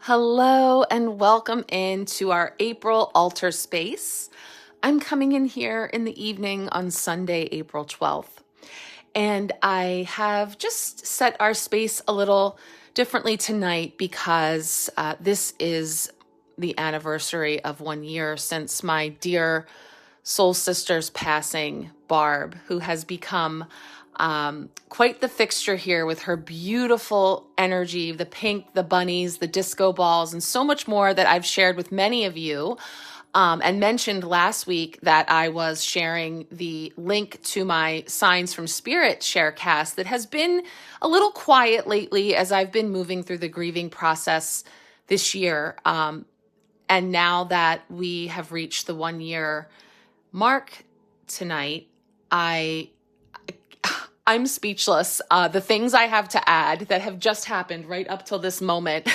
Hello and welcome into our April altar space. I'm coming in here in the evening on Sunday, April 12th. And I have just set our space a little differently tonight because this is the anniversary of 1 year since my dear soul sister's passing, Barb, who has become quite the fixture here with her beautiful energy, the pink, the bunnies, the disco balls, and so much more that I've shared with many of you. And mentioned last week that I was sharing the link to my Signs from Spirit Sharecast that has been a little quiet lately as I've been moving through the grieving process this year. And now that we have reached the 1 year mark tonight, I'm speechless. The things I have to add that have just happened right up till this moment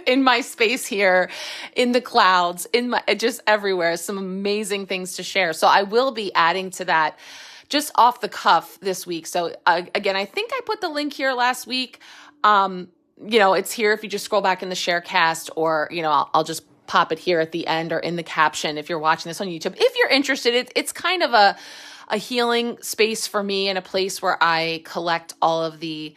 in my space here, in the clouds, just everywhere, some amazing things to share. So I will be adding to that just off the cuff this week. So again, I think I put the link here last week. It's here if you just scroll back in the Sharecast, or, I'll just pop it here at the end or in the caption if you're watching this on YouTube. If you're interested, it's kind of a healing space for me, and a place where I collect all of the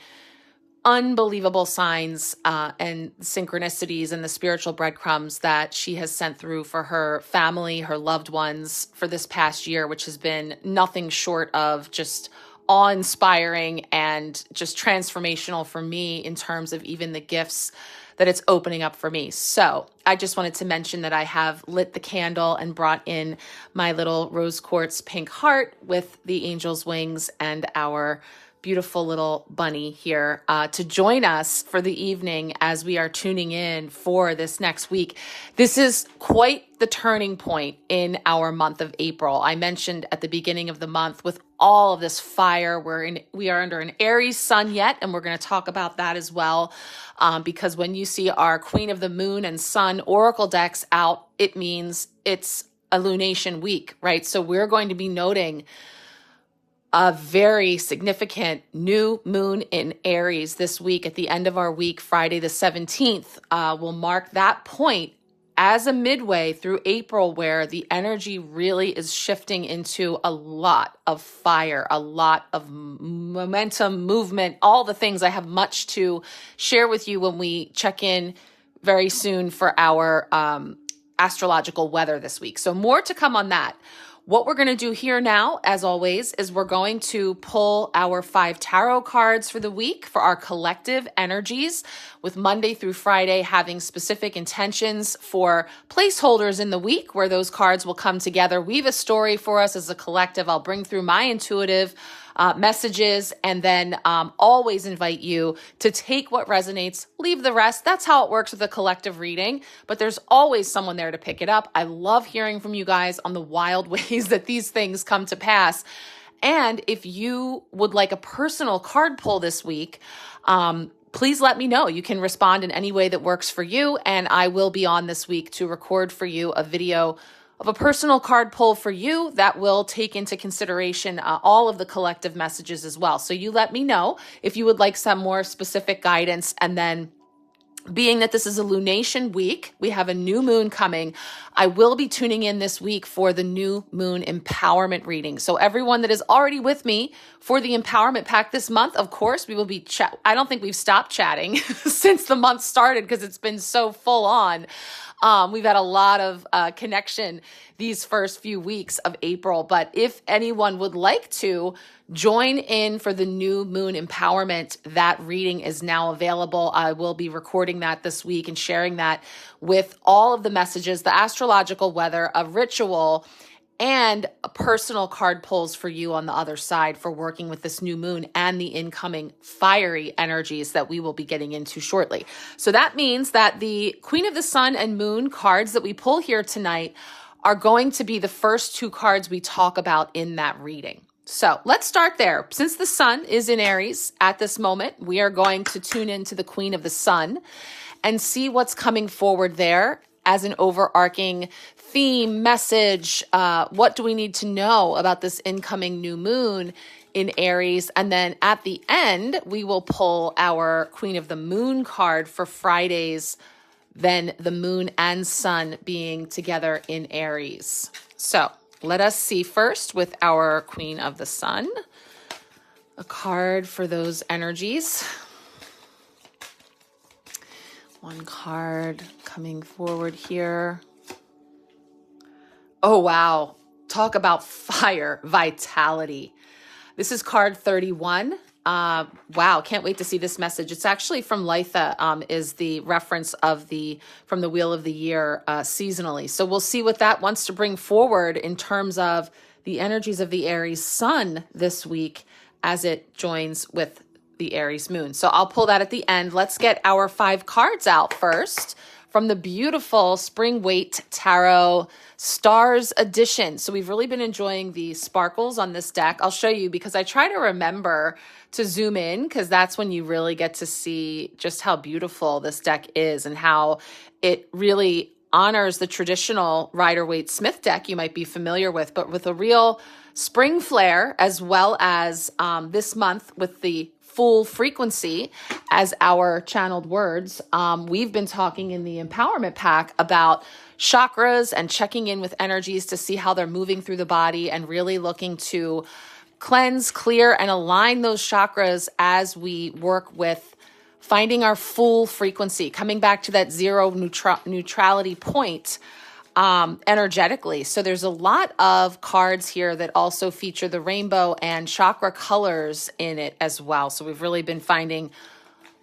unbelievable signs and synchronicities and the spiritual breadcrumbs that she has sent through for her family, her loved ones for this past year, which has been nothing short of just awe-inspiring and just transformational for me in terms of even the gifts that it's opening up for me. So I just wanted to mention that I have lit the candle and brought in my little rose quartz pink heart with the angel's wings and our beautiful little bunny here to join us for the evening as we are tuning in for this next week. This is quite the turning point in our month of April. I mentioned at the beginning of the month, with all of this fire, we are under an Aries sun yet, and we're going to talk about that as well. Because when you see our Queen of the Moon and Sun oracle decks out, it means it's a lunation week, right? So we're going to be noting a very significant new moon in Aries this week. At the end of our week, Friday the 17th, will mark that point as a midway through April, where the energy really is shifting into a lot of fire, a lot of momentum, movement, all the things. I have much to share with you when we check in very soon for our astrological weather this week. So more to come on that. What we're going to do here now, as always, is we're going to pull our 5 tarot cards for the week for our collective energies, with Monday through Friday having specific intentions for placeholders in the week where those cards will come together, weave a story for us as a collective. I'll bring through my intuitive messages, and then always invite you to take what resonates, leave the rest. That's how it works with a collective reading, but there's always someone there to pick it up. I love hearing from you guys on the wild ways that these things come to pass. And if you would like a personal card pull this week, please let me know. You can respond in any way that works for you, and I will be on this week to record for you a video of a personal card pull for you that will take into consideration all of the collective messages as well. So you let me know if you would like some more specific guidance. And then, being that this is a lunation week, we have a new moon coming. I will be tuning in this week for the new moon empowerment reading. So everyone that is already with me for the empowerment pack this month, of course, we will be I don't think we've stopped chatting since the month started, because it's been so full on. We've had a lot of connection these first few weeks of April. But if anyone would like to join in for the new moon empowerment, that reading is now available. I will be recording that this week and sharing that with all of the messages, the astrological weather, a ritual, and personal card pulls for you on the other side for working with this new moon and the incoming fiery energies that we will be getting into shortly. So that means that the Queen of the Sun and Moon cards that we pull here tonight are going to be the first 2 cards we talk about in that reading. So let's start there. Since the Sun is in Aries at this moment, we are going to tune into the Queen of the Sun and see what's coming forward there as an overarching theme, message. What do we need to know about this incoming new moon in Aries? And then at the end, we will pull our Queen of the Moon card for Friday's then the moon and sun being together in Aries. So let us see first with our Queen of the Sun, a card for those energies. One card coming forward here. Oh, wow. Talk about fire, vitality. This is card 31. Wow, can't wait to see this message. It's actually from Litha, is the reference of from the Wheel of the Year seasonally. So we'll see what that wants to bring forward in terms of the energies of the Aries sun this week as it joins with the Aries moon. So I'll pull that at the end. Let's get our 5 cards out first from the beautiful Spring Waite Tarot Stars Edition. So we've really been enjoying the sparkles on this deck. I'll show you because I try to remember to zoom in because that's when you really get to see just how beautiful this deck is and how it really honors the traditional Rider-Waite-Smith deck you might be familiar with, but with a real spring flair, as well as this month with the full frequency as our channeled words. We've been talking in the Empowerment Pack about chakras and checking in with energies to see how they're moving through the body and really looking to cleanse, clear, and align those chakras as we work with finding our full frequency, coming back to that zero neutrality point energetically. So there's a lot of cards here that also feature the rainbow and chakra colors in it as well. So we've really been finding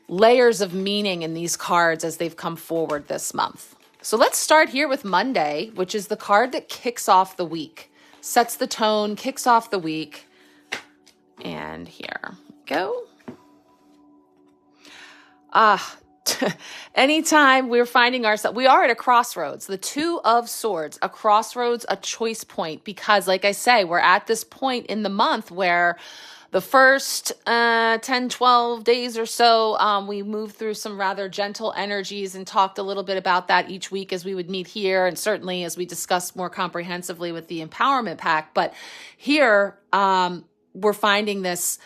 layers of meaning in these cards as they've come forward this month. So let's start here with Monday, which is the card that kicks off the week, sets the tone, kicks off the week. And here we go. Anytime we're finding ourselves, we are at a crossroads, the 2 of Swords, a crossroads, a choice point, because like I say, we're at this point in the month where the first 10, 12 days or so, we moved through some rather gentle energies and talked a little bit about that each week as we would meet here. And certainly as we discussed more comprehensively with the Empowerment Pack. But here, we're finding this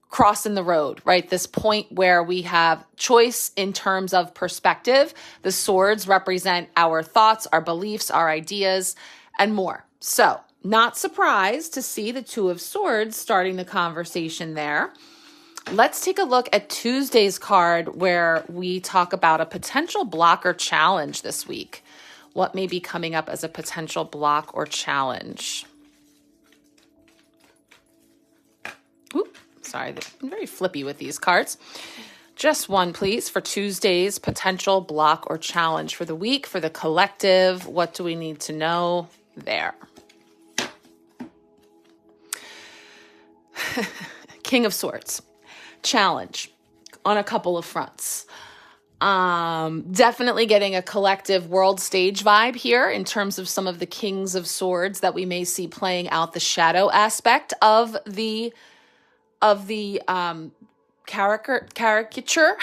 cross in the road, right? This point where we have choice in terms of perspective. The swords represent our thoughts, our beliefs, our ideas, and more. So not surprised to see the 2 of Swords starting the conversation there. Let's take a look at Tuesday's card where we talk about a potential block or challenge this week. What may be coming up as a potential block or challenge? Oop. Sorry, they've been very flippy with these cards. Just one, please, for Tuesday's potential block or challenge for the week, for the collective. What do we need to know there? King of Swords. Challenge on a couple of fronts. Definitely getting a collective world stage vibe here in terms of some of the Kings of Swords that we may see playing out the shadow aspect of the caricature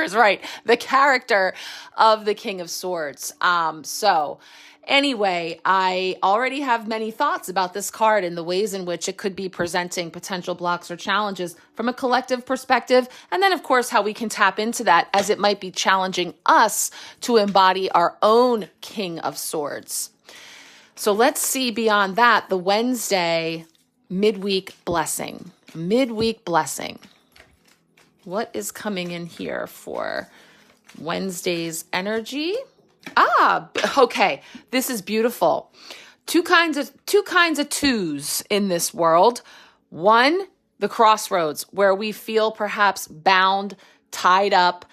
is right. The character of the King of Swords. So anyway, I already have many thoughts about this card and the ways in which it could be presenting potential blocks or challenges from a collective perspective. And then of course, how we can tap into that as it might be challenging us to embody our own King of Swords. So let's see beyond that, the Wednesday midweek blessing. Midweek blessing. What is coming in here for Wednesday's energy? Okay. This is beautiful. Two kinds of twos in this world. One, the crossroads, where we feel perhaps bound, tied up,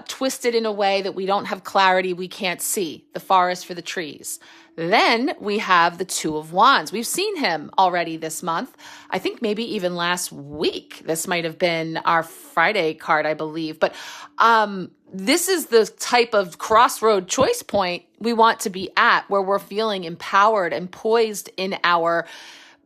twisted in a way that we don't have clarity, we can't see. The forest for the trees. Then we have the 2 of Wands. We've seen him already this month. I think maybe even last week. This might have been our Friday card, I believe. But this is the type of crossroad choice point we want to be at, where we're feeling empowered and poised in our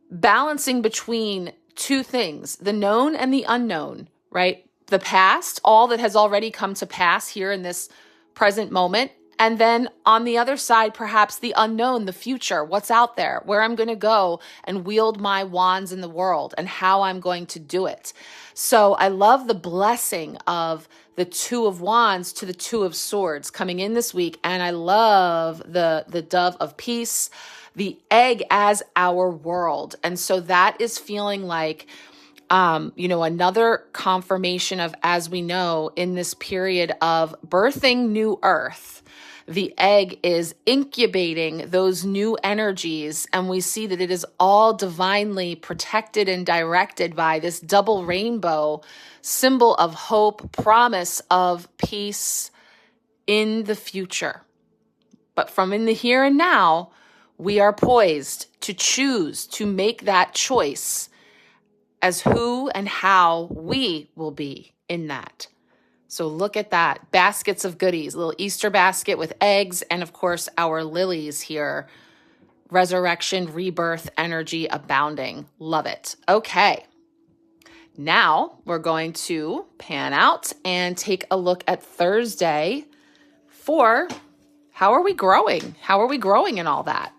balancing between 2 things, the known and the unknown, right? The past, all that has already come to pass here in this present moment. And then on the other side, perhaps the unknown, the future, what's out there, where I'm going to go and wield my wands in the world and how I'm going to do it. So I love the blessing of the Two of Wands to the Two of Swords coming in this week. And I love the Dove of Peace, the egg as our world. And so that is feeling like, another confirmation of, as we know, in this period of birthing new earth, the egg is incubating those new energies, and we see that it is all divinely protected and directed by this double rainbow, symbol of hope, promise of peace in the future. But from in the here and now, we are poised to choose to make that choice as who and how we will be in that. So look at that. Baskets of goodies, a little Easter basket with eggs, and of course our lilies here. Resurrection, rebirth, energy abounding. Love it. Okay. Now we're going to pan out and take a look at Thursday for how are we growing? How are we growing in all that?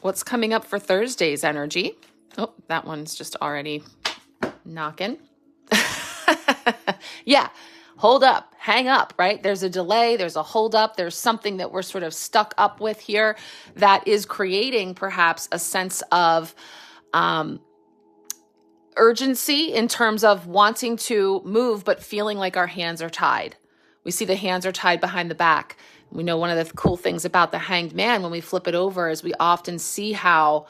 What's coming up for Thursday's energy? Oh, that one's just already knocking. Yeah, hold up, hang up, right? There's a delay, there's a hold up, there's something that we're sort of stuck up with here that is creating perhaps a sense of urgency in terms of wanting to move, but feeling like our hands are tied. We see the hands are tied behind the back. We know one of the cool things about the Hanged Man when we flip it over is we often see how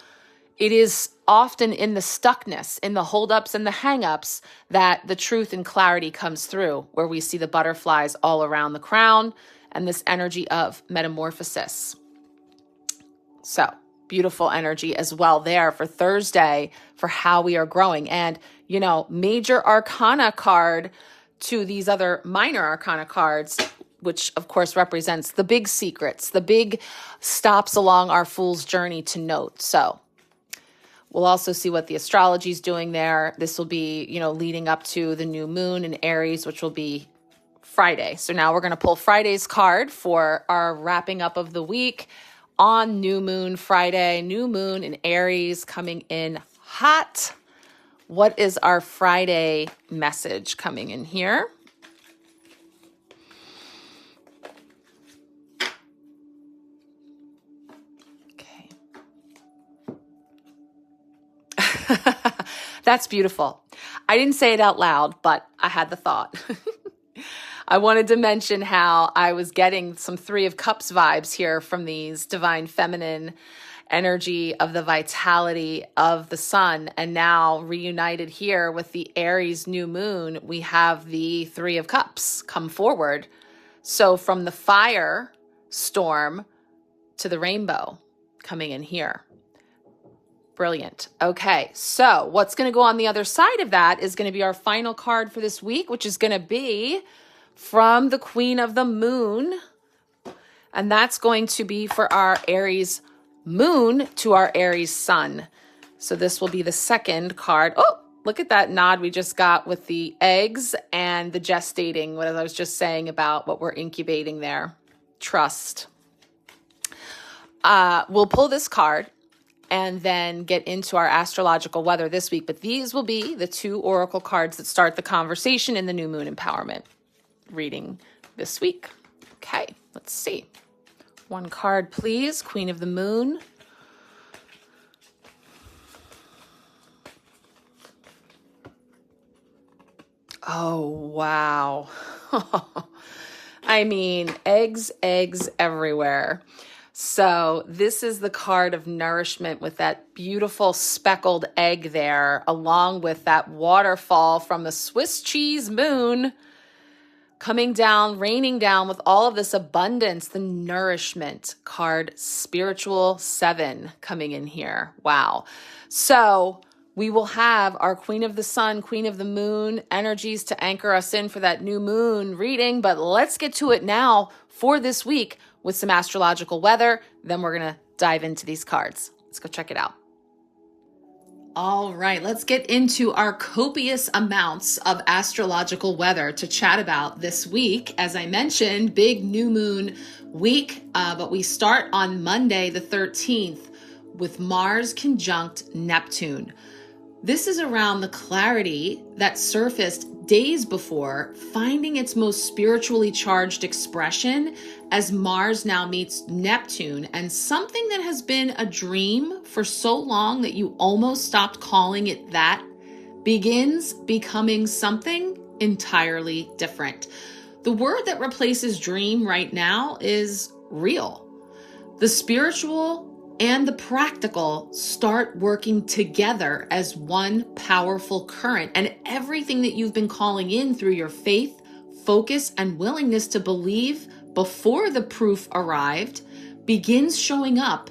it is often in the stuckness, in the holdups and the hangups, that the truth and clarity comes through, where we see the butterflies all around the crown and this energy of metamorphosis. So beautiful energy as well there for Thursday for how we are growing. And, major arcana card to these other minor arcana cards, which of course represents the big secrets, the big stops along our fool's journey to note. So we'll also see what the astrology is doing there. This will be, leading up to the new moon in Aries, which will be Friday. So now we're going to pull Friday's card for our wrapping up of the week on new moon Friday, new moon in Aries coming in hot. What is our Friday message coming in here? That's beautiful. I didn't say it out loud, but I had the thought. I wanted to mention how I was getting some Three of Cups vibes here from these divine feminine energy of the vitality of the sun. And now reunited here with the Aries new moon, we have the Three of Cups come forward. So from the fire storm to the rainbow coming in here. Brilliant. Okay, so what's going to go on the other side of that is going to be our final card for this week, which is going to be from the Queen of the Moon. And that's going to be for our Aries moon to our Aries sun. So this will be the second card. Oh, look at that nod we just got with the eggs and the gestating, what I was just saying about what we're incubating there. Trust. We'll pull this card and then get into our astrological weather this week. But these will be the two oracle cards that start the conversation in the new moon empowerment reading this week. Okay, let's see. One card, please. Queen of the Moon. Oh, wow. I mean, eggs everywhere. So this is the card of nourishment with that beautiful speckled egg there, along with that waterfall from the Swiss cheese moon coming down, raining down with all of this abundance, the nourishment card, spiritual 7 coming in here. Wow. So we will have our Queen of the Sun, Queen of the Moon energies to anchor us in for that new moon reading. But let's get to it now for this week with some astrological weather. Then we're going to dive into these cards. Let's go check it out. All right, let's get into our copious amounts of astrological weather to chat about this week. As I mentioned, big new moon week, but we start on Monday the 13th with Mars conjunct Neptune. This is around the clarity that surfaced days before, finding its most spiritually charged expression as Mars now meets Neptune, and something that has been a dream for so long that you almost stopped calling it that begins becoming something entirely different. The word that replaces dream right now is real. The spiritual and the practical start working together as one powerful current, and everything that you've been calling in through your faith, focus, and willingness to believe before the proof arrived begins showing up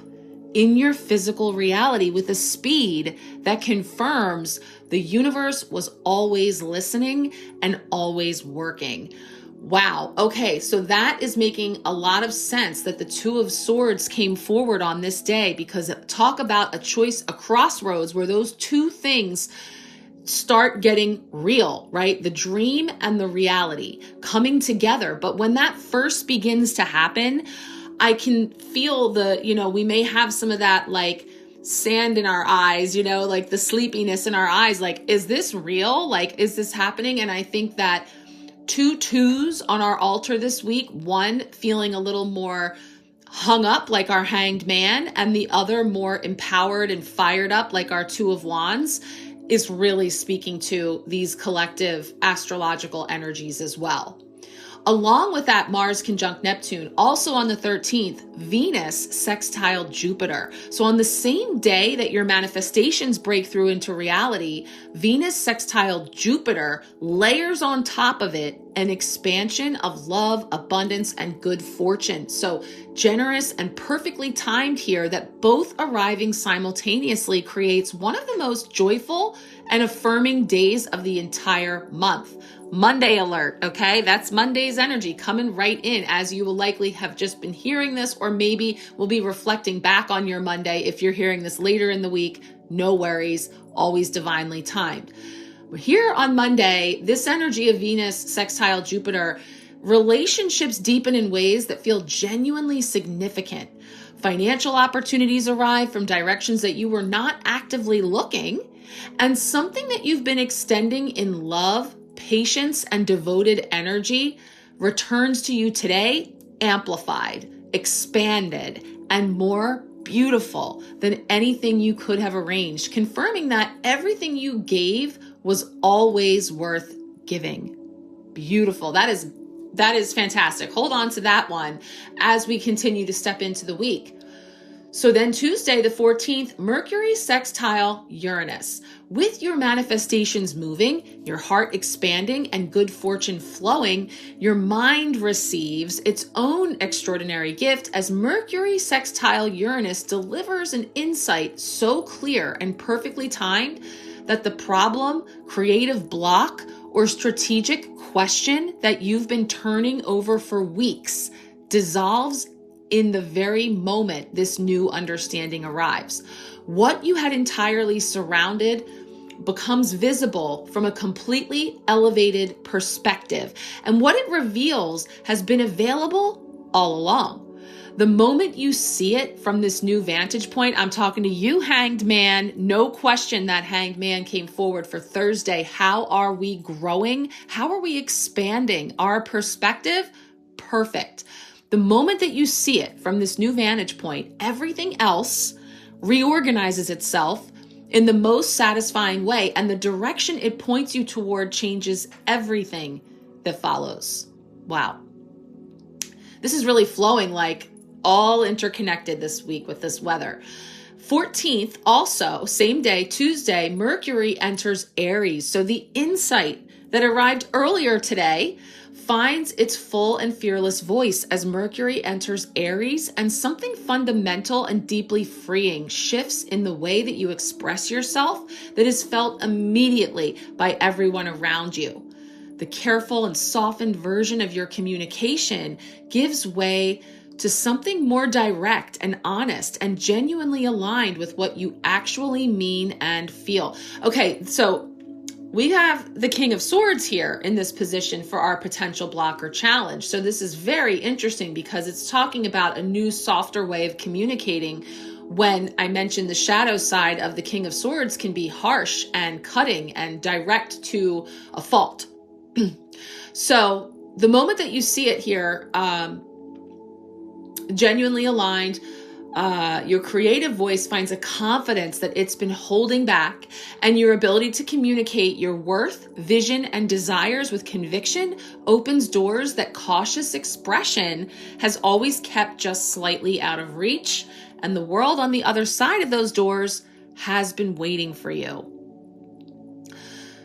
in your physical reality with a speed that confirms the universe was always listening and always working. Wow. Okay. So that is making a lot of sense that the Two of Swords came forward on this day, because talk about a choice, a crossroads where those two things start getting real, right? The dream and the reality coming together. But when that first begins to happen, I can feel we may have some of that like sand in our eyes, like the sleepiness in our eyes. Like, is this real? Like, is this happening? And I think that 2 twos on our altar this week, one feeling a little more hung up like our Hanged Man, and the other more empowered and fired up like our Two of Wands, is really speaking to these collective astrological energies as well. Along with that, Mars conjunct Neptune, also on the 13th, Venus sextiled Jupiter. So on the same day that your manifestations break through into reality, Venus sextiled Jupiter layers on top of it an expansion of love, abundance, and good fortune. So generous and perfectly timed here, that both arriving simultaneously creates one of the most joyful and affirming days of the entire month. Monday alert, okay? That's Monday's energy coming right in, as you will likely have just been hearing this, or maybe will be reflecting back on your Monday. If you're hearing this later in the week, no worries, always divinely timed. Here on Monday, this energy of Venus sextile Jupiter, relationships deepen in ways that feel genuinely significant. Financial opportunities arrive from directions that you were not actively looking, and something that you've been extending in love, patience, and devoted energy returns to you today, amplified, expanded, and more beautiful than anything you could have arranged, confirming that everything you gave was always worth giving. Beautiful. That is fantastic. Hold on to that one as we continue to step into the week. So then Tuesday, the 14th, Mercury sextile Uranus. With your manifestations moving, your heart expanding, and good fortune flowing, your mind receives its own extraordinary gift as Mercury sextile Uranus delivers an insight so clear and perfectly timed that the problem, creative block, or strategic question that you've been turning over for weeks dissolves in the very moment this new understanding arrives. What you had entirely surrounded becomes visible from a completely elevated perspective, and what it reveals has been available all along. The moment you see it from this new vantage point, I'm talking to you, Hanged Man. No question that Hanged Man came forward for Thursday. How are we growing? How are we expanding our perspective? Perfect. The moment that you see it from this new vantage point, everything else reorganizes itself in the most satisfying way, and the direction it points you toward changes everything that follows. Wow. This is really flowing like all interconnected this week with this weather. 14th, also, same day, Tuesday, Mercury enters Aries. So the insight that arrived earlier today finds its full and fearless voice as Mercury enters Aries, and something fundamental and deeply freeing shifts in the way that you express yourself that is felt immediately by everyone around you. The careful and softened version of your communication gives way to something more direct and honest and genuinely aligned with what you actually mean and feel. Okay, so we have the King of Swords here in this position for our potential block or challenge. So this is very interesting because it's talking about a new, softer way of communicating when I mentioned the shadow side of the King of Swords can be harsh and cutting and direct to a fault. So the moment that you see it here, genuinely aligned, your creative voice finds a confidence that it's been holding back, and your ability to communicate your worth, vision, and desires with conviction opens doors that cautious expression has always kept just slightly out of reach, and the world on the other side of those doors has been waiting for you.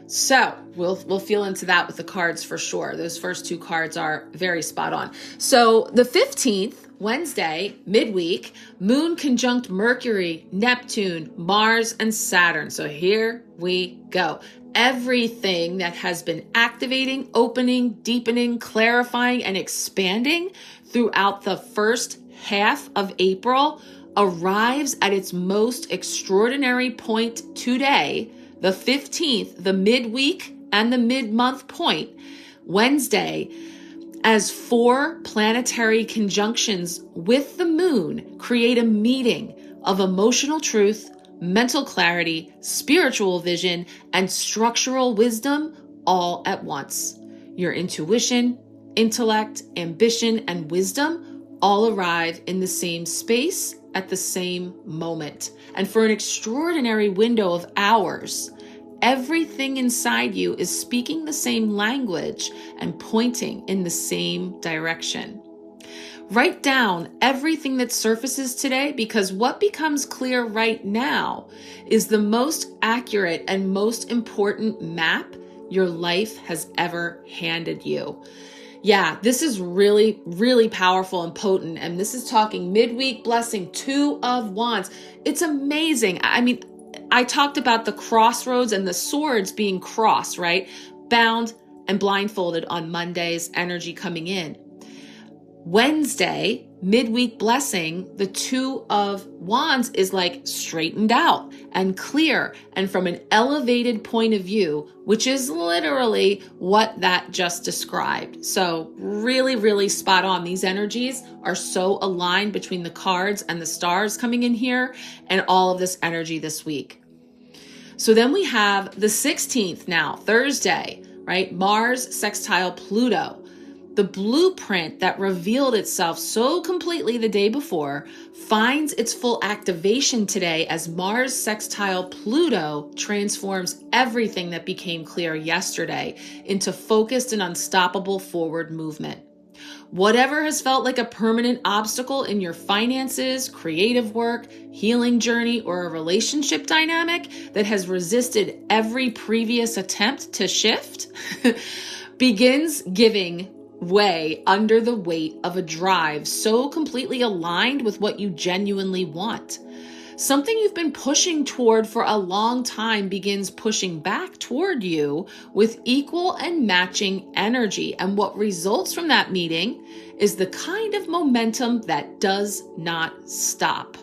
So we'll feel into that with the cards for sure. Those first two cards are very spot on. So the 15th, Wednesday, midweek, Moon conjunct Mercury, Neptune, Mars, and Saturn. So here we go. Everything that has been activating, opening, deepening, clarifying, and expanding throughout the first half of April arrives at its most extraordinary point today, the 15th, the midweek and the mid-month point, Wednesday, as 4 planetary conjunctions with the moon create a meeting of emotional truth, mental clarity, spiritual vision, and structural wisdom all at once. Your intuition, intellect, ambition, and wisdom all arrive in the same space at the same moment. And for an extraordinary window of hours, everything inside you is speaking the same language and pointing in the same direction. Write down everything that surfaces today, because what becomes clear right now is the most accurate and most important map your life has ever handed you. Yeah, this is really, really powerful and potent. And this is talking midweek blessing, 2 of Wands. It's amazing. I mean, I talked about the crossroads and the swords being crossed, right? Bound and blindfolded on Monday's energy coming in. Wednesday, midweek blessing, the 2 of Wands is like straightened out and clear and from an elevated point of view, which is literally what that just described. So really, really spot on. These energies are so aligned between the cards and the stars coming in here and all of this energy this week. So then we have the 16th now, Thursday, right? Mars sextile Pluto. The blueprint that revealed itself so completely the day before finds its full activation today as Mars sextile Pluto transforms everything that became clear yesterday into focused and unstoppable forward movement. Whatever has felt like a permanent obstacle in your finances, creative work, healing journey, or a relationship dynamic that has resisted every previous attempt to shift begins giving way under the weight of a drive so completely aligned with what you genuinely want. Something you've been pushing toward for a long time begins pushing back toward you with equal and matching energy. And what results from that meeting is the kind of momentum that does not stop.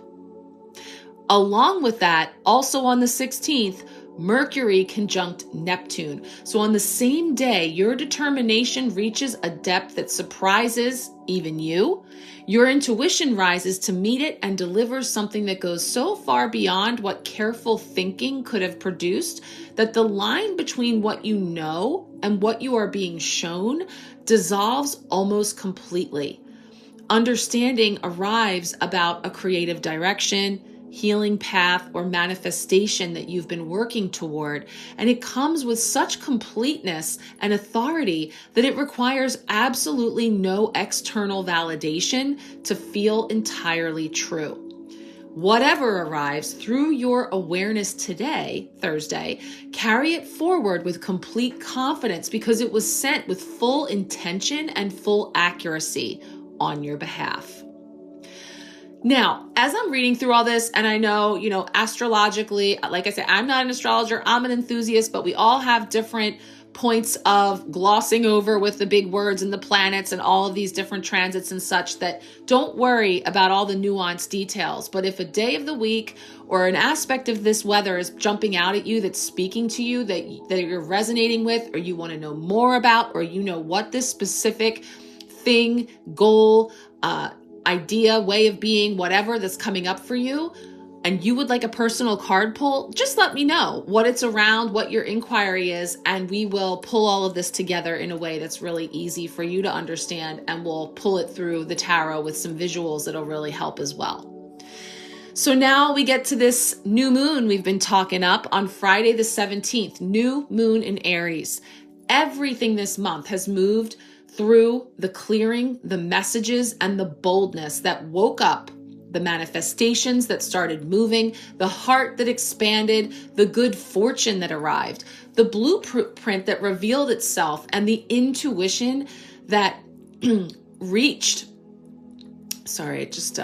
Along with that, also on the 16th, Mercury conjunct Neptune. So on the same day, your determination reaches a depth that surprises even you. Your intuition rises to meet it and delivers something that goes so far beyond what careful thinking could have produced that the line between what you know and what you are being shown dissolves almost completely. Understanding arrives about a creative direction, healing path, or manifestation that you've been working toward, and it comes with such completeness and authority that it requires absolutely no external validation to feel entirely true. Whatever arrives through your awareness today, Thursday, carry it forward with complete confidence because it was sent with full intention and full accuracy on your behalf. Now, as I'm reading through all this, and I know, astrologically, like I said, I'm not an astrologer, I'm an enthusiast, but we all have different points of glossing over with the big words and the planets and all of these different transits and such, that don't worry about all the nuanced details. But if a day of the week or an aspect of this weather is jumping out at you, that's speaking to you, that you're resonating with, or you want to know more about, or what this specific thing, goal, idea, way of being, whatever that's coming up for you, and you would like a personal card pull, just let me know what it's around, what your inquiry is, and we will pull all of this together in a way that's really easy for you to understand, and we'll pull it through the tarot with some visuals that'll really help as well. So now we get to this new moon we've been talking up on Friday the 17th, new moon in Aries. Everything this month has moved through the clearing, the messages, and the boldness that woke up, the manifestations that started moving, the heart that expanded, the good fortune that arrived, the blueprint that revealed itself, and the intuition that reached. Sorry, it just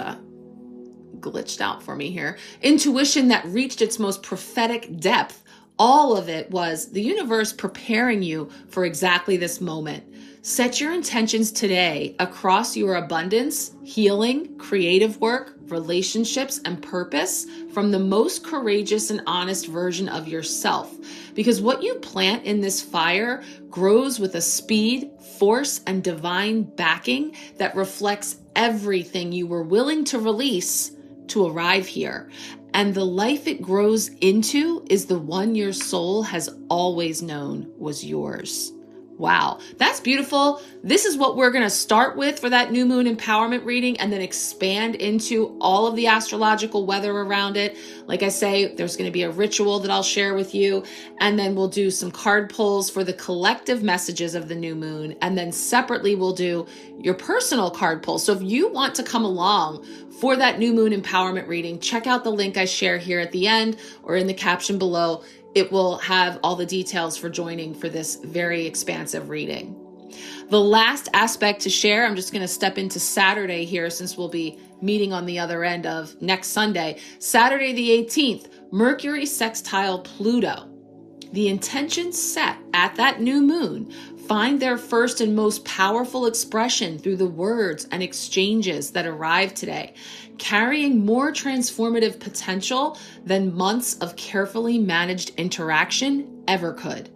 glitched out for me here. Intuition that reached its most prophetic depth. All of it was the universe preparing you for exactly this moment. Set your intentions today across your abundance, healing, creative work, relationships, and purpose from the most courageous and honest version of yourself. Because what you plant in this fire grows with a speed, force, and divine backing that reflects everything you were willing to release to arrive here. And the life it grows into is the one your soul has always known was yours. Wow, that's beautiful. This is what we're going to start with for that new moon empowerment reading, and then expand into all of the astrological weather around it. Like I say, there's going to be a ritual that I'll share with you, and then we'll do some card pulls for the collective messages of the new moon, and then separately we'll do your personal card pull. So if you want to come along for that new moon empowerment reading, check out the link I share here at the end or in the caption below. It will have all the details for joining for this very expansive reading. The last aspect to share, I'm just going to step into Saturday here since we'll be meeting on the other end of next Sunday. Saturday the 18th, Mercury sextile Pluto. The intentions set at that new moon find their first and most powerful expression through the words and exchanges that arrive today, carrying more transformative potential than months of carefully managed interaction ever could.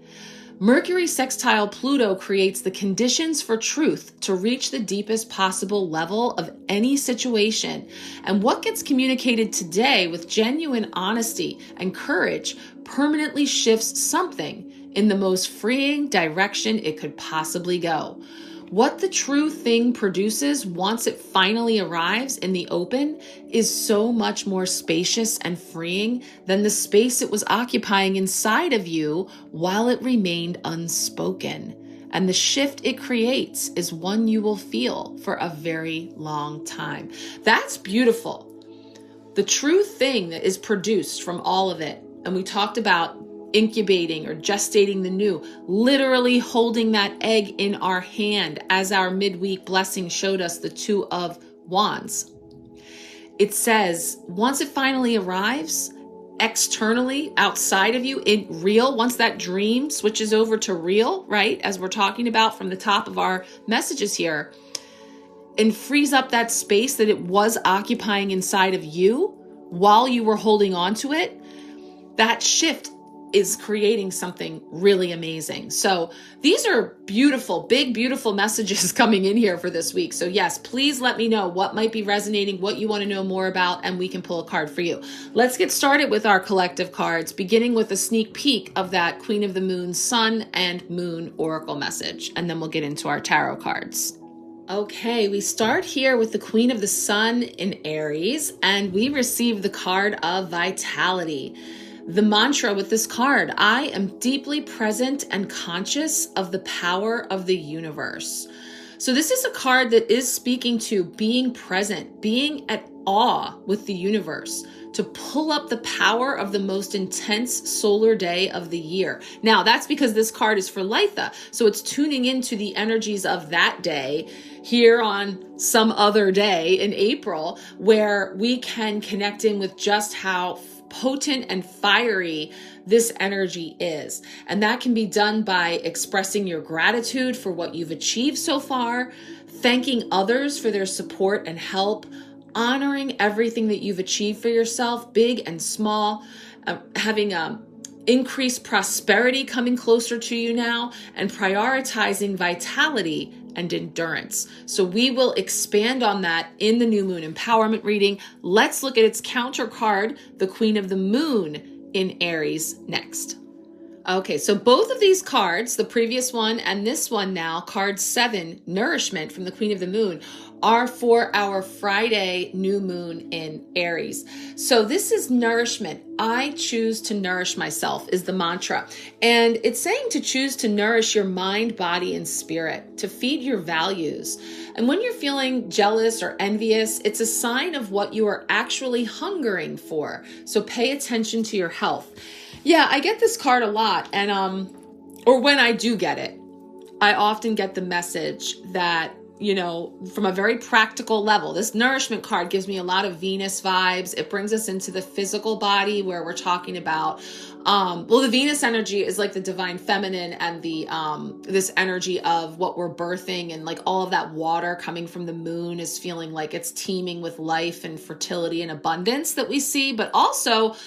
Mercury sextile Pluto creates the conditions for truth to reach the deepest possible level of any situation. And what gets communicated today with genuine honesty and courage permanently shifts something in the most freeing direction it could possibly go. What the true thing produces once it finally arrives in the open is so much more spacious and freeing than the space it was occupying inside of you while it remained unspoken. And the shift it creates is one you will feel for a very long time. That's beautiful. The true thing that is produced from all of it, and we talked about incubating or gestating the new, literally holding that egg in our hand as our midweek blessing showed us the Two of Wands. It says, once it finally arrives externally outside of you in real, once that dream switches over to real, right? As we're talking about from the top of our messages here, and frees up that space that it was occupying inside of you while you were holding on to it, that shift is creating something really amazing. So these are beautiful, big, beautiful messages coming in here for this week. So yes, please let me know what might be resonating, what you want to know more about, and we can pull a card for you. Let's get started with our collective cards, beginning with a sneak peek of that Queen of the Moon, Sun and Moon Oracle message, and then we'll get into our tarot cards. Okay, we start here with the Queen of the Sun in Aries, and we receive the card of Vitality. The mantra with this card, I am deeply present and conscious of the power of the universe. So this is a card that is speaking to being present, being at awe with the universe, to pull up the power of the most intense solar day of the year. Now, that's because this card is for Litha, so it's tuning into the energies of that day here on some other day in April, where we can connect in with just how potent and fiery this energy is. And that can be done by expressing your gratitude for what you've achieved so far, thanking others for their support and help, honoring everything that you've achieved for yourself, big and small, having increased prosperity coming closer to you now, and prioritizing vitality and endurance. So we will expand on that in the new moon empowerment reading. Let's look at its counter card, the Queen of the Moon in Aries, next. Okay, so both of these cards, the previous one and this one now, card 7, Nourishment from the Queen of the Moon, are for our Friday new moon in Aries. So this is nourishment. I choose to nourish myself is the mantra. And it's saying to choose to nourish your mind, body, and spirit, to feed your values. And when you're feeling jealous or envious, it's a sign of what you are actually hungering for. So pay attention to your health. Yeah, I get this card a lot. And, or when I do get it, I often get the message that, you know, from a very practical level, this nourishment card gives me a lot of Venus vibes. It brings us into the physical body where we're talking about, well, the Venus energy is like the divine feminine and the, this energy of what we're birthing, and like all of that water coming from the moon is feeling like it's teeming with life and fertility and abundance that we see, but also,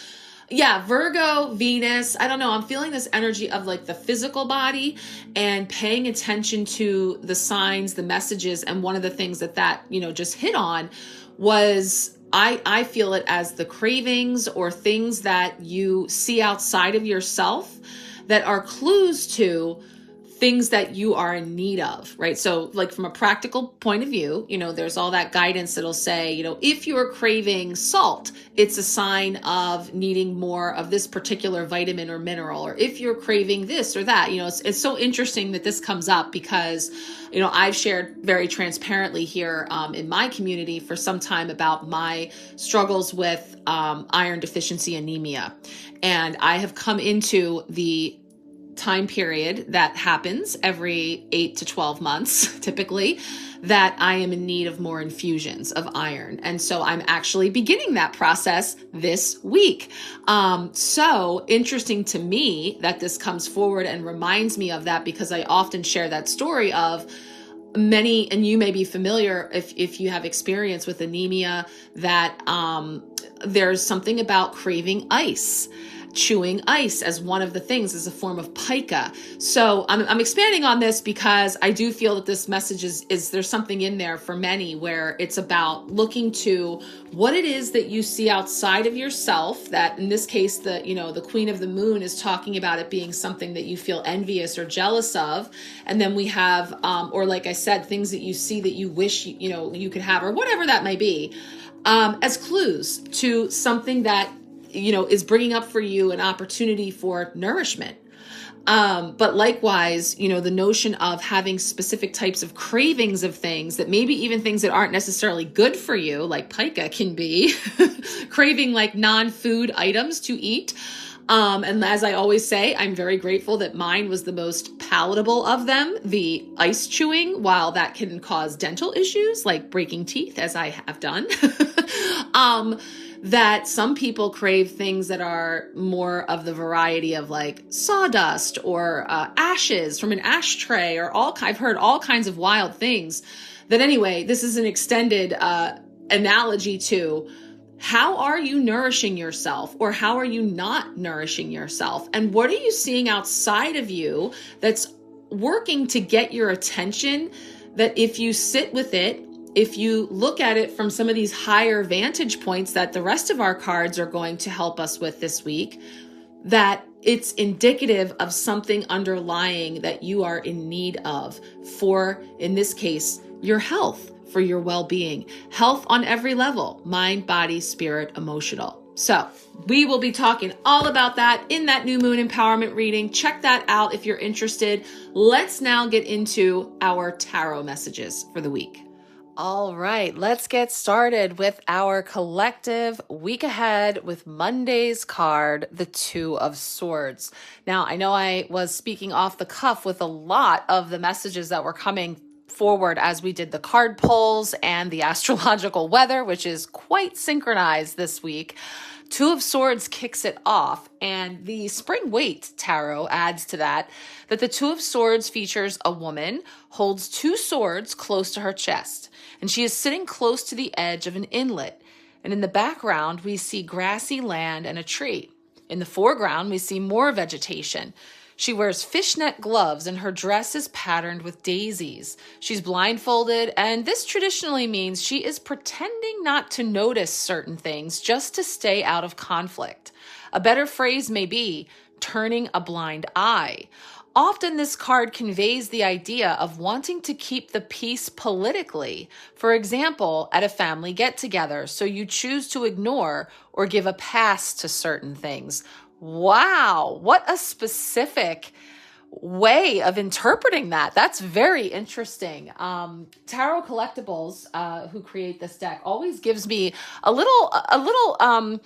yeah, Virgo, Venus, I don't know. I'm feeling this energy of like the physical body and paying attention to the signs, the messages. And one of the things that, you know, just hit on was I feel it as the cravings or things that you see outside of yourself that are clues to things that you are in need of, right? So like from a practical point of view, you know, there's all that guidance that'll say, you know, if you're craving salt, it's a sign of needing more of this particular vitamin or mineral. Or if you're craving this or that, you know, it's so interesting that this comes up because, you know, I've shared very transparently here in my community for some time about my struggles with iron deficiency anemia. And I have come into the time period that happens every 8 to 12 months, typically, that I am in need of more infusions of iron. And so I'm actually beginning that process this week. So interesting to me that this comes forward and reminds me of that, because I often share that story of many, and you may be familiar if you have experience with anemia, that there's something about craving ice. Chewing ice as one of the things is a form of pica. So I'm expanding on this because I do feel that this message is there's something in there for many where it's about looking to what it is that you see outside of yourself, that in this case, the Queen of the Moon is talking about it being something that you feel envious or jealous of. And then we have, or like I said, things that you see that you wish, you could have, or whatever that may be, as clues to something that is bringing up for you an opportunity for nourishment. But likewise, the notion of having specific types of cravings of things that maybe even things that aren't necessarily good for you, like pica can be, craving like non-food items to eat. And as I always say, I'm very grateful that mine was the most palatable of them, the ice chewing, while that can cause dental issues like breaking teeth, as I have done. That some people crave things that are more of the variety of like sawdust or ashes from an ashtray, or I've heard all kinds of wild things. That anyway, this is an extended analogy to how are you nourishing yourself, or how are you not nourishing yourself? And what are you seeing outside of you that's working to get your attention, that if you sit with it, if you look at it from some of these higher vantage points that the rest of our cards are going to help us with this week, that it's indicative of something underlying that you are in need of for, in this case, your health, for your well-being. Health on every level: mind, body, spirit, emotional. So we will be talking all about that in that new moon empowerment reading. Check that out if you're interested. Let's now get into our tarot messages for the week. All right, let's get started with our collective week ahead with Monday's card, the Two of Swords. Now, I know I was speaking off the cuff with a lot of the messages that were coming forward as we did the card polls and the astrological weather, which is quite synchronized this week. Two of Swords kicks it off, and the Spring Waite Tarot adds to that the Two of Swords features a woman holds two swords close to her chest, and she is sitting close to the edge of an inlet. And in the background, we see grassy land and a tree. In the foreground, we see more vegetation. She wears fishnet gloves and her dress is patterned with daisies. She's blindfolded, and this traditionally means she is pretending not to notice certain things just to stay out of conflict. A better phrase may be turning a blind eye. Often this card conveys the idea of wanting to keep the peace politically, for example, at a family get-together, so you choose to ignore or give a pass to certain things. Wow, what a specific way of interpreting that. That's very interesting. Tarot Collectibles, who create this deck, always gives me a little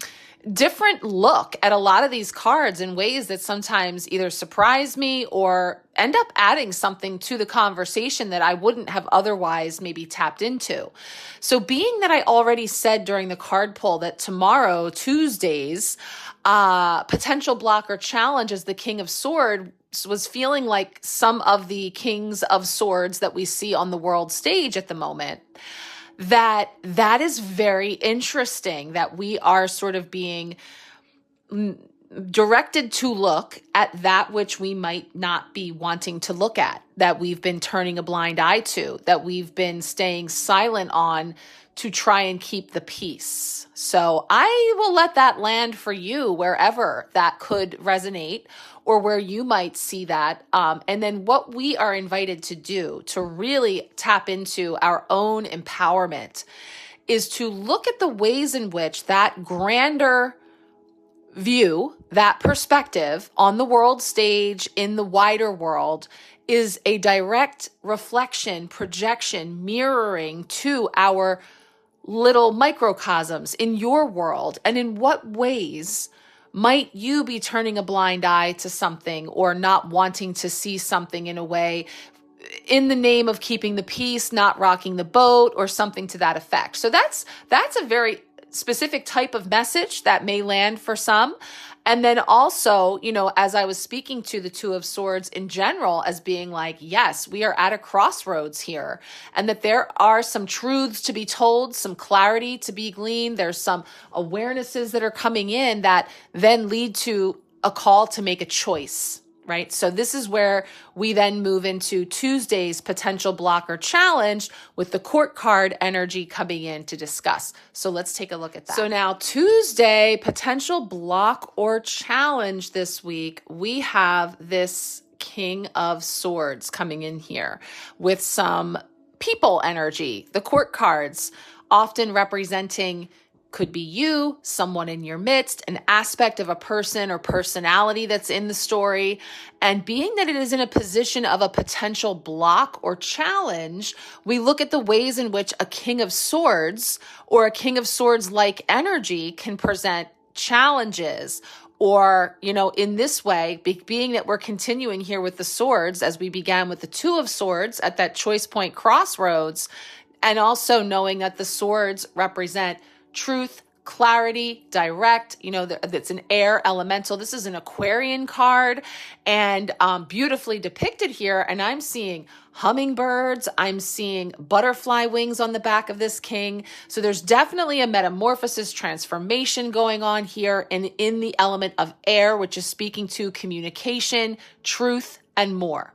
different look at a lot of these cards in ways that sometimes either surprise me or end up adding something to the conversation that I wouldn't have otherwise maybe tapped into. So being that I already said during the card pull that tomorrow, Tuesdays, potential block or challenge as the King of Swords was feeling like some of the Kings of Swords that we see on the world stage at the moment, that is very interesting that we are sort of being directed to look at that which we might not be wanting to look at, that we've been turning a blind eye to, that we've been staying silent on to try and keep the peace. So I will let that land for you wherever that could resonate or where you might see that. And then what we are invited to do to really tap into our own empowerment is to look at the ways in which that grander view, that perspective on the world stage, in the wider world, is a direct reflection, projection, mirroring to our little microcosms in your world. And in what ways might you be turning a blind eye to something or not wanting to see something in a way in the name of keeping the peace, not rocking the boat, or something to that effect. So that's a very specific type of message that may land for some. And then also, as I was speaking to the Two of Swords in general as being like, yes, we are at a crossroads here, and that there are some truths to be told, some clarity to be gleaned. There's some awarenesses that are coming in that then lead to a call to make a choice. Right? So this is where we then move into Tuesday's potential block or challenge with the Court card energy coming in to discuss. So let's take a look at that. So now Tuesday, potential block or challenge this week, we have this King of Swords coming in here with some people energy. The Court cards often representing could be you, someone in your midst, an aspect of a person or personality that's in the story. And being that it is in a position of a potential block or challenge, we look at the ways in which a King of Swords or a King of Swords-like energy can present challenges. Or, in this way, being that we're continuing here with the swords as we began with the Two of Swords at that choice point crossroads, and also knowing that the swords represent truth, clarity, direct, that's an air elemental. This is an Aquarian card and beautifully depicted here. And I'm seeing hummingbirds. I'm seeing butterfly wings on the back of this king. So there's definitely a metamorphosis, transformation going on here and in the element of air, which is speaking to communication, truth, and more.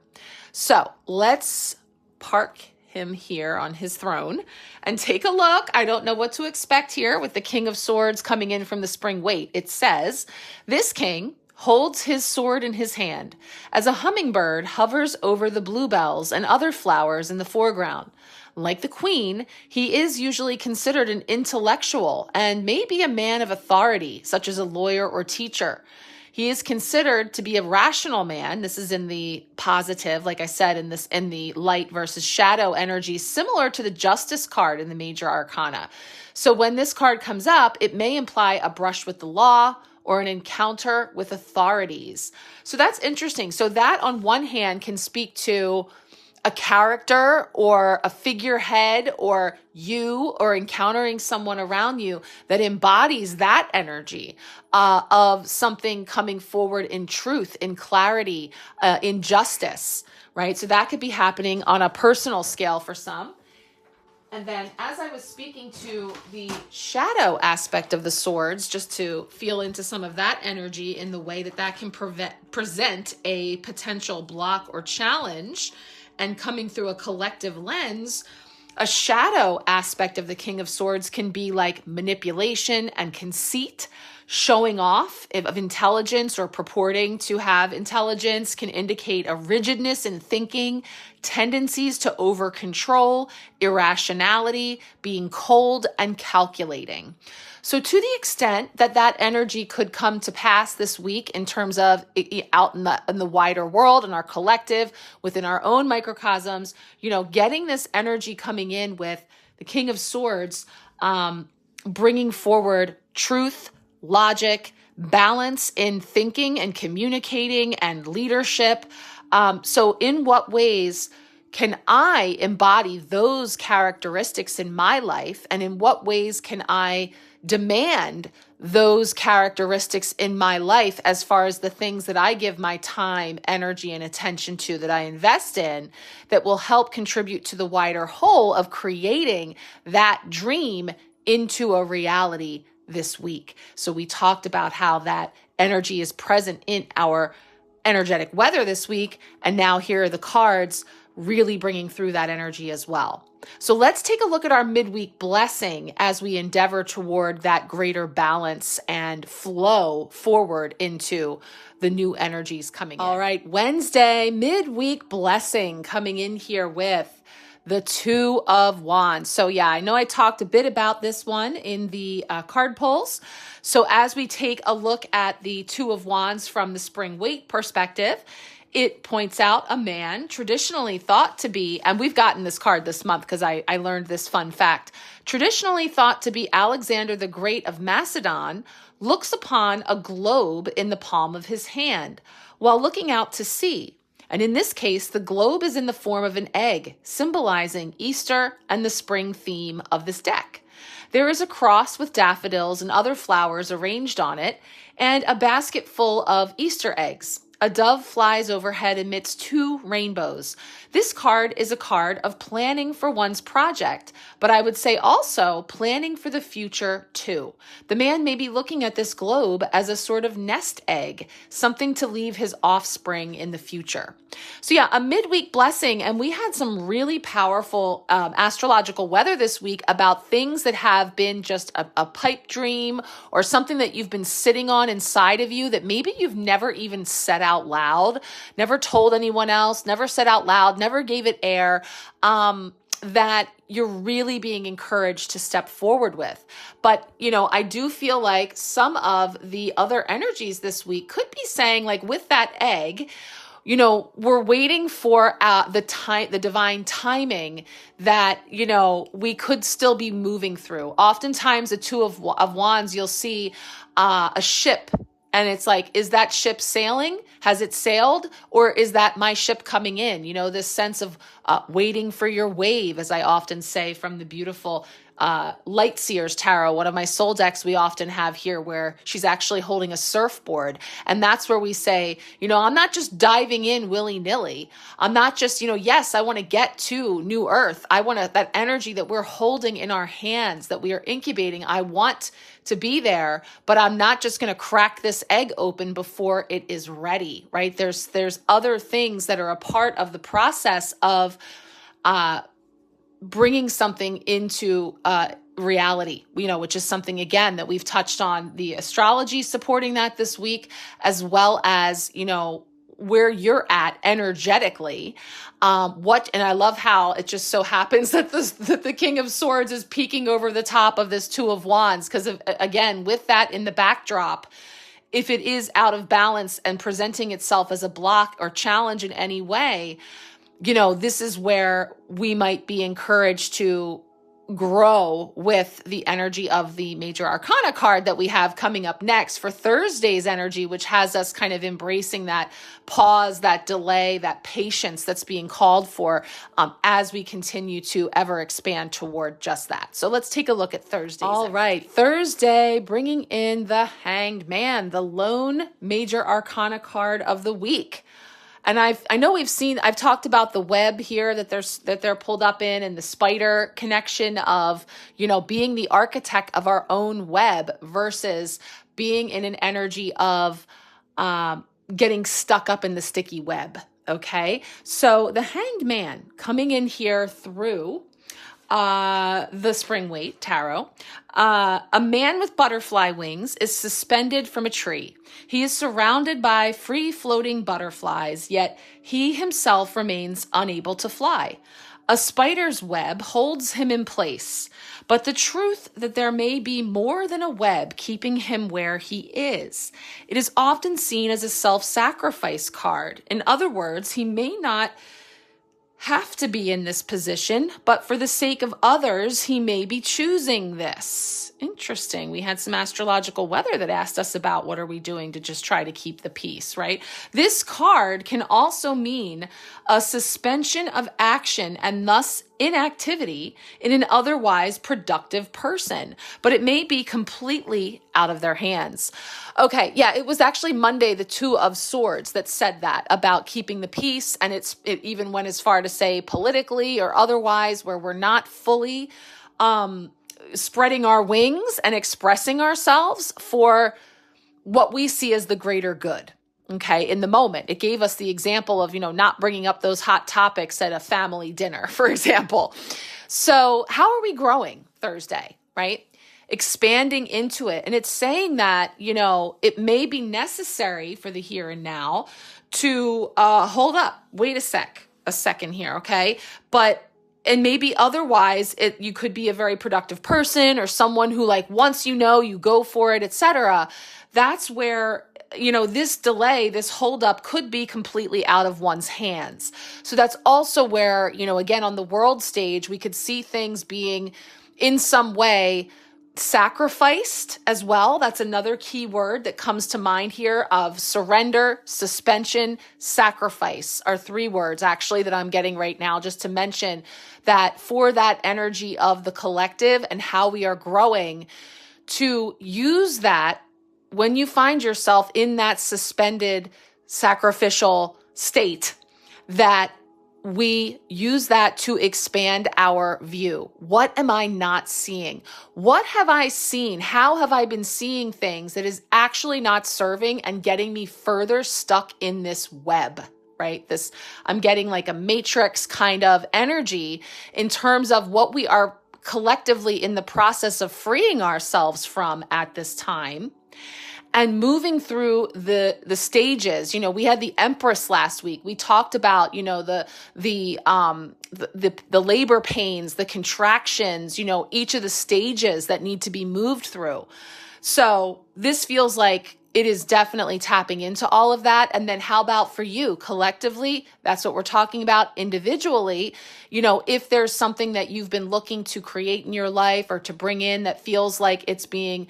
So let's park him here on his throne and take a look. I don't know what to expect here with the King of Swords coming in from the Spring Waite. It says, this king holds his sword in his hand as a hummingbird hovers over the bluebells and other flowers in the foreground. Like the queen, he is usually considered an intellectual and maybe a man of authority, such as a lawyer or teacher. He is considered to be a rational man. This is in the positive, like I said, in the light versus shadow energy, similar to the Justice card in the major arcana. So when this card comes up, it may imply a brush with the law or an encounter with authorities. So that's interesting. So that on one hand can speak to a character or a figurehead or you or encountering someone around you that embodies that energy of something coming forward in truth, in clarity, in justice, right? So that could be happening on a personal scale for some. And then as I was speaking to the shadow aspect of the swords, just to feel into some of that energy in the way that that can present a potential block or challenge and coming through a collective lens, a shadow aspect of the King of Swords can be like manipulation and conceit. Showing off of intelligence or purporting to have intelligence can indicate a rigidness in thinking, tendencies to over control, irrationality, being cold and calculating. So to the extent that that energy could come to pass this week in terms of out in the wider world, in our collective, within our own microcosms, getting this energy coming in with the King of Swords, bringing forward truth, logic, balance in thinking and communicating and leadership. So in what ways can I embody those characteristics in my life? And in what ways can I demand those characteristics in my life as far as the things that I give my time, energy, and attention to, that I invest in, that will help contribute to the wider whole of creating that dream into a reality this week. So we talked about how that energy is present in our energetic weather this week. And now here are the cards really bringing through that energy as well. So let's take a look at our midweek blessing as we endeavor toward that greater balance and flow forward into the new energies coming in. All right, Wednesday, midweek blessing coming in here with the Two of Wands. So yeah, I know I talked a bit about this one in the card polls. So as we take a look at the Two of Wands from the Spring Waite perspective, it points out a man traditionally thought to be, and we've gotten this card this month because I learned this fun fact, traditionally thought to be Alexander the Great of Macedon, looks upon a globe in the palm of his hand while looking out to sea. And in this case, the globe is in the form of an egg, symbolizing Easter and the spring theme of this deck. There is a cross with daffodils and other flowers arranged on it, and a basket full of Easter eggs. A dove flies overhead amidst two rainbows. This card is a card of planning for one's project, but I would say also planning for the future too. The man may be looking at this globe as a sort of nest egg, something to leave his offspring in the future. So yeah, a midweek blessing, and we had some really powerful astrological weather this week about things that have been just a pipe dream or something that you've been sitting on inside of you that maybe you've never even said out loud, never told anyone else, never said out loud, never gave it air, that you're really being encouraged to step forward with. But, I do feel like some of the other energies this week could be saying, like with that egg, we're waiting for the divine timing that, we could still be moving through. Oftentimes, the Two of Wands, you'll see a ship, and it's like, is that ship sailing? Has it sailed? Or is that my ship coming in? This sense of waiting for your wave, as I often say from the beautiful Light Seers Tarot, one of my soul decks we often have here, where she's actually holding a surfboard. And that's where we say, I'm not just diving in willy-nilly. I'm not just, yes, I want to get to new earth. I want that energy that we're holding in our hands, that we are incubating. I want to be there, but I'm not just going to crack this egg open before it is ready, right? There's other things that are a part of the process of bringing something into reality, which is something, again, that we've touched on, the astrology supporting that this week, as well as, where you're at energetically. And I love how it just so happens that the King of Swords is peeking over the top of this Two of Wands, because again, with that in the backdrop, if it is out of balance and presenting itself as a block or challenge in any way, this is where we might be encouraged to grow with the energy of the Major Arcana card that we have coming up next for Thursday's energy, which has us kind of embracing that pause, that delay, that patience that's being called for as we continue to ever expand toward just that. So let's take a look at Thursday's energy. All right, Thursday, bringing in the Hanged Man, the lone Major Arcana card of the week. And I know I've talked about the web here that they're pulled up in, and the spider connection of, being the architect of our own web versus being in an energy of getting stuck up in the sticky web. Okay. So the Hanged Man coming in here through the Spring Waite Tarot. A man with butterfly wings is suspended from a tree. He is surrounded by free-floating butterflies, yet he himself remains unable to fly. A spider's web holds him in place, but the truth that there may be more than a web keeping him where he is. It is often seen as a self-sacrifice card. In other words, he may not have to be in this position, but for the sake of others, he may be choosing this. Interesting. We had some astrological weather that asked us about what are we doing to just try to keep the peace, right? This card can also mean a suspension of action and thus inactivity in an otherwise productive person, but it may be completely out of their hands. Okay, yeah, it was actually Monday, the Two of Swords, that said that about keeping the peace, and it even went as far to say politically or otherwise, where we're not fully spreading our wings and expressing ourselves for what we see as the greater good. Okay, in the moment, it gave us the example of, not bringing up those hot topics at a family dinner, for example. So how are we growing Thursday, right? Expanding into it. And it's saying that, it may be necessary for the here and now to hold up, wait a second here, okay? And maybe otherwise, you could be a very productive person or someone who once you go for it, etc. That's where this delay, this holdup could be completely out of one's hands. So that's also where, again, on the world stage, we could see things being in some way sacrificed as well. That's another key word that comes to mind here of surrender, suspension, sacrifice are three words actually that I'm getting right now, just to mention that for that energy of the collective and how we are growing, to use that when you find yourself in that suspended sacrificial state, that we use that to expand our view. What am I not seeing? What have I seen? How have I been seeing things that is actually not serving and getting me further stuck in this web, right? I'm getting like a matrix kind of energy in terms of what we are collectively in the process of freeing ourselves from at this time. And moving through the stages, we had the Empress last week. We talked about, the labor pains, the contractions, each of the stages that need to be moved through. So this feels like it is definitely tapping into all of that. And then how about for you collectively? That's what we're talking about. Individually, if there's something that you've been looking to create in your life or to bring in that feels like it's being,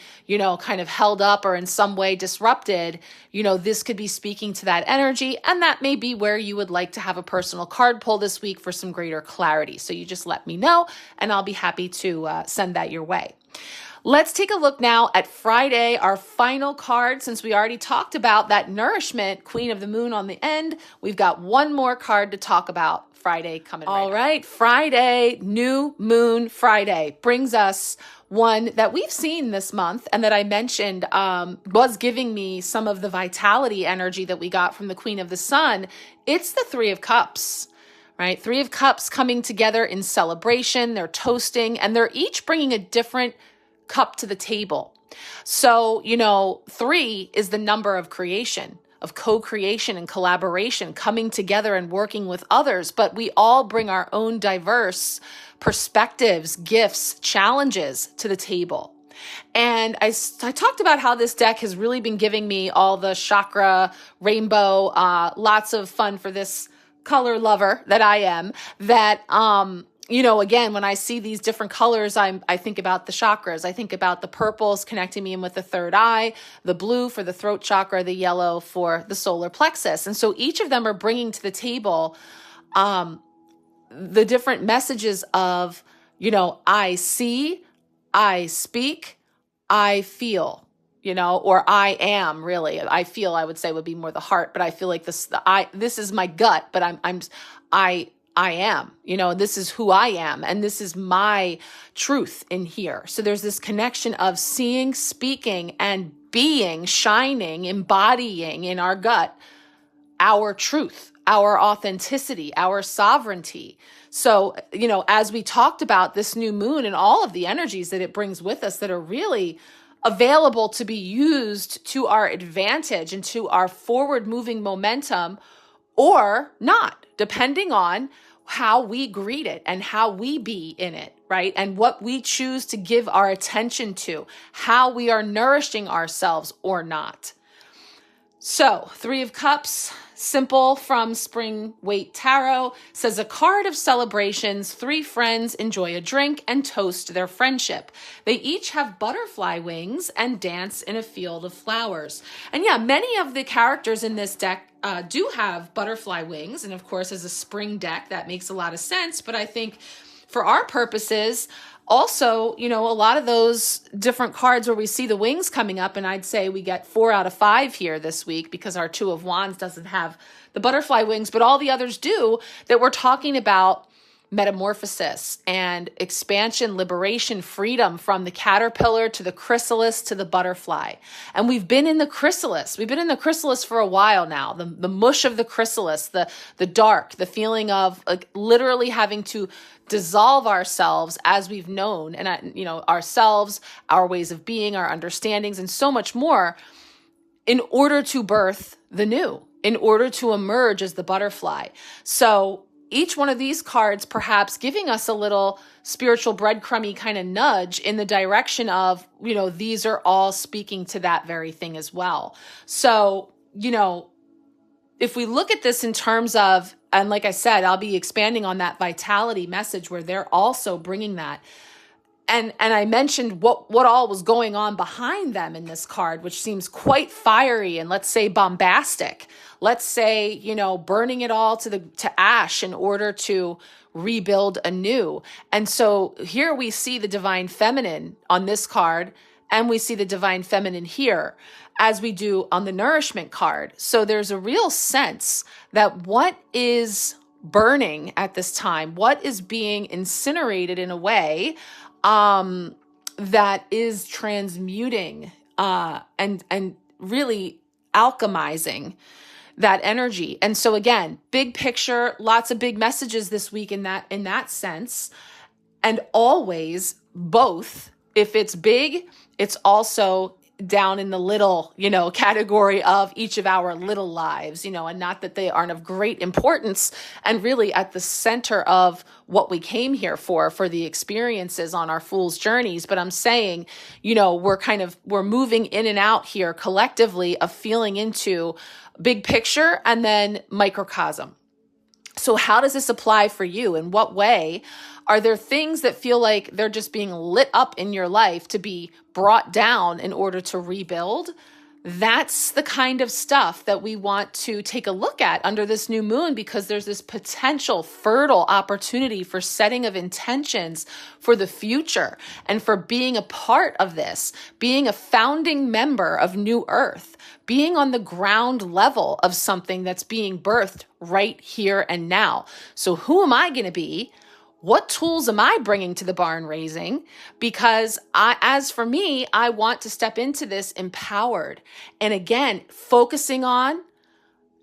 kind of held up or in some way disrupted, this could be speaking to that energy. And that may be where you would like to have a personal card pull this week for some greater clarity. So you just let me know and I'll be happy to send that your way. Let's take a look now at Friday, our final card. Since we already talked about that nourishment, Queen of the Moon on the end, we've got one more card to talk about. Friday coming right up. All right, Friday, New Moon Friday, brings us one that we've seen this month and that I mentioned was giving me some of the vitality energy that we got from the Queen of the Sun. It's the Three of Cups. Right? Three of Cups coming together in celebration. They're toasting and they're each bringing a different cup to the table. So, 3 is the number of creation, of co-creation and collaboration, coming together and working with others. But we all bring our own diverse perspectives, gifts, challenges to the table. And I talked about how this deck has really been giving me all the chakra, rainbow, lots of fun for this color lover that I am, that, again, when I see these different colors, I think about the chakras. I think about the purples connecting me in with the third eye, the blue for the throat chakra, the yellow for the solar plexus. And so each of them are bringing to the table the different messages of, I see, I speak, I feel. or I am really, I would say would be more the heart, but I feel like this is my gut, but I am, this is who I am. And this is my truth in here. So there's this connection of seeing, speaking, and being, shining, embodying in our gut, our truth, our authenticity, our sovereignty. So, as we talked about this new moon and all of the energies that it brings with us that are really available to be used to our advantage and to our forward moving momentum or not, depending on how we greet it and how we be in it, right? And what we choose to give our attention to, how we are nourishing ourselves or not. So, Three of Cups, simple, from Spring Waite Tarot, says a card of celebrations. Three friends enjoy a drink and toast their friendship. They each have butterfly wings and dance in a field of flowers. And yeah, many of the characters in this deck do have butterfly wings. And of course, as a spring deck, that makes a lot of sense. But I think for our purposes, also, a lot of those different cards where we see the wings coming up, and I'd say we get 4 out of 5 here this week because our Two of Wands doesn't have the butterfly wings, but all the others do, that we're talking about metamorphosis and expansion, liberation, freedom from the caterpillar to the chrysalis to the butterfly. And we've been in the chrysalis. We've been in the chrysalis for a while now. The mush of the chrysalis, the dark, the feeling of literally having to dissolve ourselves as we've known, and ourselves, our ways of being, our understandings, and so much more, in order to birth the new, in order to emerge as the butterfly. So each one of these cards perhaps giving us a little spiritual breadcrumby kind of nudge in the direction of, these are all speaking to that very thing as well. So, if we look at this in terms of, and like I said, I'll be expanding on that vitality message where they're also bringing that. And I mentioned what all was going on behind them in this card, which seems quite fiery and, let's say, bombastic. Let's say, burning it all to ash in order to rebuild anew. And so here we see the divine feminine on this card, and we see the divine feminine here, as we do on the nourishment card. So there's a real sense that what is burning at this time, what is being incinerated in a way that is transmuting and really alchemizing that energy. And so again, big picture, lots of big messages this week in that sense. And always both, if it's big, it's also down in the little, category of each of our little lives, and not that they aren't of great importance and really at the center of what we came here for the experiences on our fool's journeys. But I'm saying, we're moving in and out here collectively of feeling into big picture and then microcosm. So how does this apply for you? In what way? Are there things that feel like they're just being lit up in your life to be brought down in order to rebuild? That's the kind of stuff that we want to take a look at under this new moon, because there's this potential fertile opportunity for setting of intentions for the future and for being a part of this, being a founding member of New Earth, being on the ground level of something that's being birthed right here and now. So who am I going to be? What tools am I bringing to the barn raising? Because as for me, I want to step into this empowered. And again, focusing on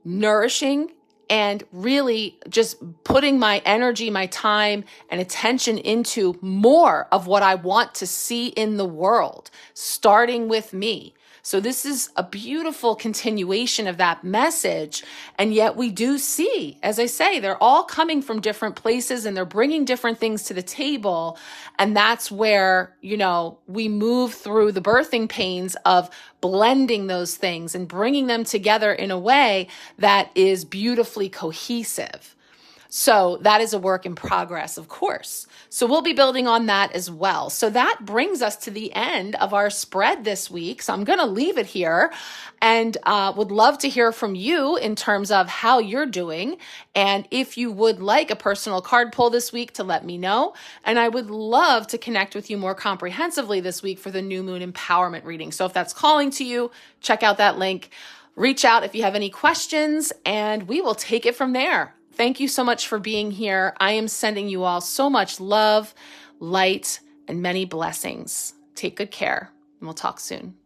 nourishing and really just putting my energy, my time, and attention into more of what I want to see in the world, starting with me. So this is a beautiful continuation of that message. And yet we do see, as I say, they're all coming from different places and they're bringing different things to the table. And that's where, we move through the birthing pains of blending those things and bringing them together in a way that is beautifully cohesive. So that is a work in progress, of course. So we'll be building on that as well. So that brings us to the end of our spread this week. So I'm going to leave it here and would love to hear from you in terms of how you're doing. And if you would like a personal card pull this week, to let me know. And I would love to connect with you more comprehensively this week for the new moon empowerment reading. So if that's calling to you, check out that link. Reach out if you have any questions, and we will take it from there. Thank you so much for being here. I am sending you all so much love, light, and many blessings. Take good care, and we'll talk soon.